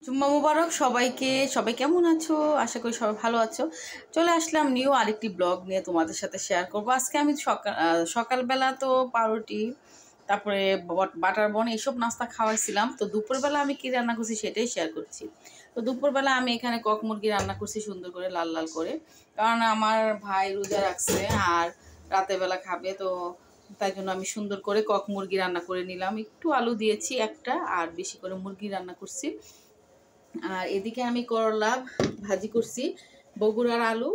জুম্মা মুবারক সবাইকে। সবাই কেমন আছো? আশা করি সবাই ভালো আছো। চলে আসলাম নিউ আরেকটি ব্লগ নিয়ে তোমাদের সাথে শেয়ার করবো। আজকে আমি সকালবেলা তো পাউরুটি, তারপরে বাটার বন এইসব নাস্তা খাওয়াইছিলাম। তো দুপুরবেলা আমি কী রান্না করছি সেটাই শেয়ার করছি। তো দুপুরবেলা আমি এখানে কক মুরগি রান্না করছি সুন্দর করে লাল লাল করে, কারণ আমার ভাই রোজা রাখছে আর রাতের বেলা খাবে। তো তাই জন্য আমি সুন্দর করে কক মুরগি রান্না করে নিলাম। একটু আলু দিয়েছি একটা, আর বেশি করে মুরগি রান্না করছি। আর এদিকে আমি করলা ভাজি করছি, বগুড়ার আলু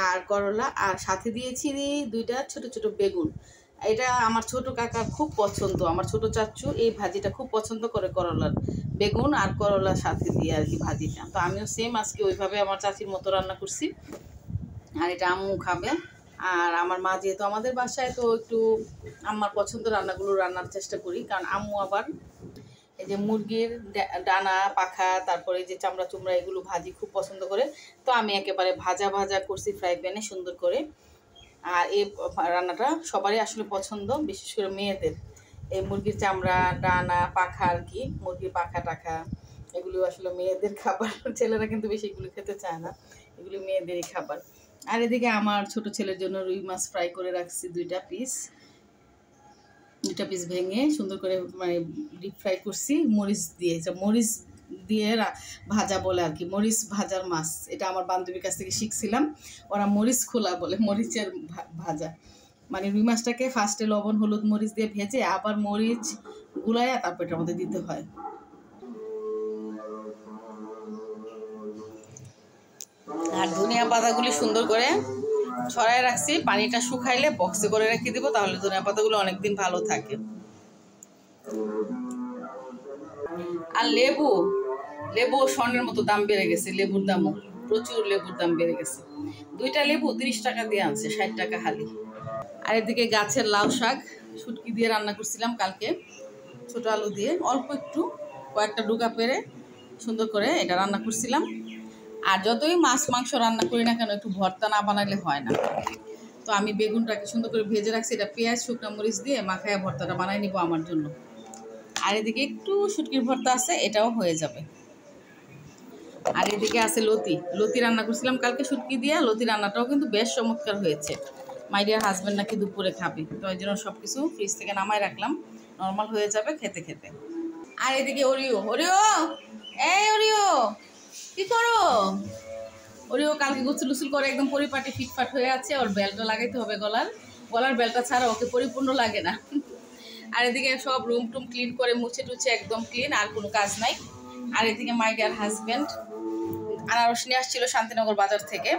আর করলা, আর সাথে দিয়েছি দুইটা ছোট ছোট বেগুন। এটা আমার ছোট কাকার খুব পছন্দ, আমার ছোট চাচু এই ভাজিটা খুব পছন্দ করে, করলার বেগুন আর করলার সাথে দিয়ে আর কি ভাজিটা। তো আমিও সেম আজকে ওইভাবে আমার চাচির মতো রান্না করছি, আর এটা আম্মু খাবে। আর আমার মা যেহেতু আমাদের বাসায়, তো একটু আমার পছন্দ রান্নাগুলো রান্নার চেষ্টা করি, কারণ আম্মু আবার এই যে মুরগির ডানা পাখা, তারপরে যে চামড়া চুমড়া এগুলো ভাজি খুব পছন্দ করে। তো আমি একেবারে ভাজা ভাজা করছি ফ্রাই প্যানে সুন্দর করে। আর এই রান্নাটা সবারই আসলে পছন্দ, বিশেষ করে মেয়েদের। এই মুরগির চামড়া ডানা পাখা আর কি, মুরগির পাখা টাখা এগুলো আসলে মেয়েদের খাবার। ছেলেরা কিন্তু বেশি এগুলো খেতে চায় না, এগুলো মেয়েদেরই খাবার। আর এদিকে আমার ছোট ছেলের জন্য রুই মাছ ফ্রাই করে রাখছি দুইটা পিস ভেঙে সুন্দর করে মানে ডিপ ফ্রাই করছি মরিচ দিয়ে। মরিচ দিয়ে ভাজা বলে আর কি, মরিচ ভাজার মাছ। এটা আমার বান্ধবীর কাছ থেকে শিখছিলাম, ওরা মরিচ খোলা বলে, মরিচের ভাজা। মানে রুই মাছটাকে ফার্স্টে লবণ হলুদ মরিচ দিয়ে ভেজে আবার মরিচ গুলাইয়া তারপর এটার মধ্যে দিতে হয়। আর ধনিয়া পাতাগুলি সুন্দর করে ছড়াই রাখছি, পানিটা শুকাইলে বক্সে করে রেখে দিব, তাহলে ধনিয়া পাতাগুলো অনেকদিন ভালো থাকে। আর লেবু স্বর্ণের মতো দাম বেড়ে গেছে, লেবুর দামও প্রচুর, লেবুর দাম বেড়ে গেছে। দুইটা লেবু 30 টাকা দিয়ে আনছে, 60 টাকা হালি। আর এদিকে গাছের লাউ শাক শুটকি দিয়ে রান্না করছিলাম কালকে, ছোট আলু দিয়ে অল্প একটু কয়েকটা ডুকা পেরে সুন্দর করে এটা রান্না করছিলাম। আর যতই মাছ মাংস রান্না করি না কেন, একটু ভর্তা না বানালে হয় না। তো আমি বেগুনটাকে সুন্দর করে ভেজে রাখছি, এটা পেঁয়াজ শুকনো মরিচ দিয়ে মাখায় ভর্তাটা বানাই নিব আমার জন্য। আর এদিকে একটু শুটকির ভর্তা আছে, এটাও হয়ে যাবে। আর এদিকে আছে লতি রান্না করছিলাম কালকে শুটকি দিয়ে। লতি রান্নাটাও কিন্তু বেশ চমৎকার হয়েছে। মাই ডিয়ার হাজব্যান্ড নাকি দুপুরে খাবে, তো এই জন্য সব কিছু ফ্রিজ থেকে নামাই রাখলাম, নর্মাল হয়ে যাবে খেতে খেতে। আর এদিকে অরিও কি করো? ওরিও কালকে গোসল টুসল করে একদম পরিপাটি ফিটফাট হয়ে আছে। ওর বেলটা লাগাইতে হবে, গলার বেলটা ছাড়া ওকে পরিপূর্ণ লাগে না। আর এদিকে সব রুম টুম ক্লিন করে মুছে টুছে একদম ক্লিন, আর কোনো কাজ নাই। আর এদিকে মাই ডিয়ার হাজব্যান্ড আনারস নিয়ে আসছিল শান্তিনগর বাজার থেকে,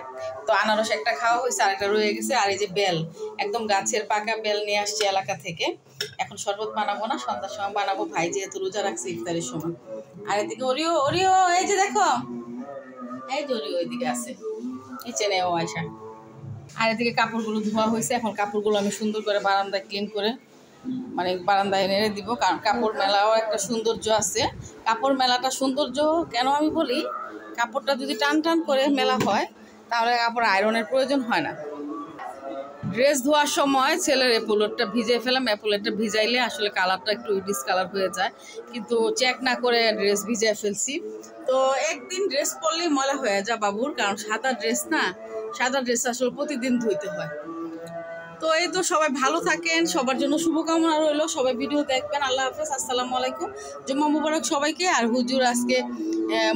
তো আনারস একটা খাওয়া হয়েছে, আর একটা রয়ে গেছে। আর এই যে বেল, একদম গাছের পাকা বেল নিয়ে আসছে এলাকা থেকে। এখন শরবত বানাবো না, সন্ধ্যার সময় বানাবো, ভাই যেহেতু রোজা রাখছে ইফতারের সময়। আর এদিকে অরিও এই যে দেখো, এই যে অরিও ওইদিকে আছে কিচেনে, ও আয়সা। আর এদিকে কাপড়গুলো ধোয়া হয়েছে, এখন কাপড়গুলো আমি সুন্দর করে বারান্দায় ক্লিন করে মানে বারান্দায় নেড়ে দিব, কারণ কাপড় মেলাও একটা সৌন্দর্য আছে। কাপড় মেলাটা সৌন্দর্য কেন আমি বলি, কাপড়টা যদি টান টান করে মেলা হয় তাহলে কাপড় আয়রনের প্রয়োজন হয় না। ড্রেস ধোয়ার সময় ছেলের অ্যাপোলেটটা ভিজিয়ে ফেলাম, অ্যাপোলেটটা ভিজাইলে আসলে কালারটা একটু ডিসকালার হয়ে যায়, কিন্তু চেক না করে ড্রেস ভিজিয়ে ফেলছি। তো একদিন ড্রেস পরলেই ময়লা হয়ে যায় বাবুর, কারণ সাদা ড্রেস আসলে প্রতিদিন ধুইতে হয়। তো এই তো, সবাই ভালো থাকেন, সবার জন্য শুভকামনা রইল, সবাই ভিডিও দেখবেন। আল্লাহ হাফেজ, আসসালামু আলাইকুম, জুম্মা মুবারক সবাইকে। আর হুজুর আজকে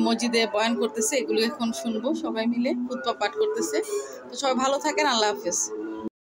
মসজিদে বয়ান করতেছে, এগুলো এখন শুনবো সবাই মিলে, খুতবা পাঠ করতেছে। তো সবাই ভালো থাকেন, আল্লাহ হাফেজ।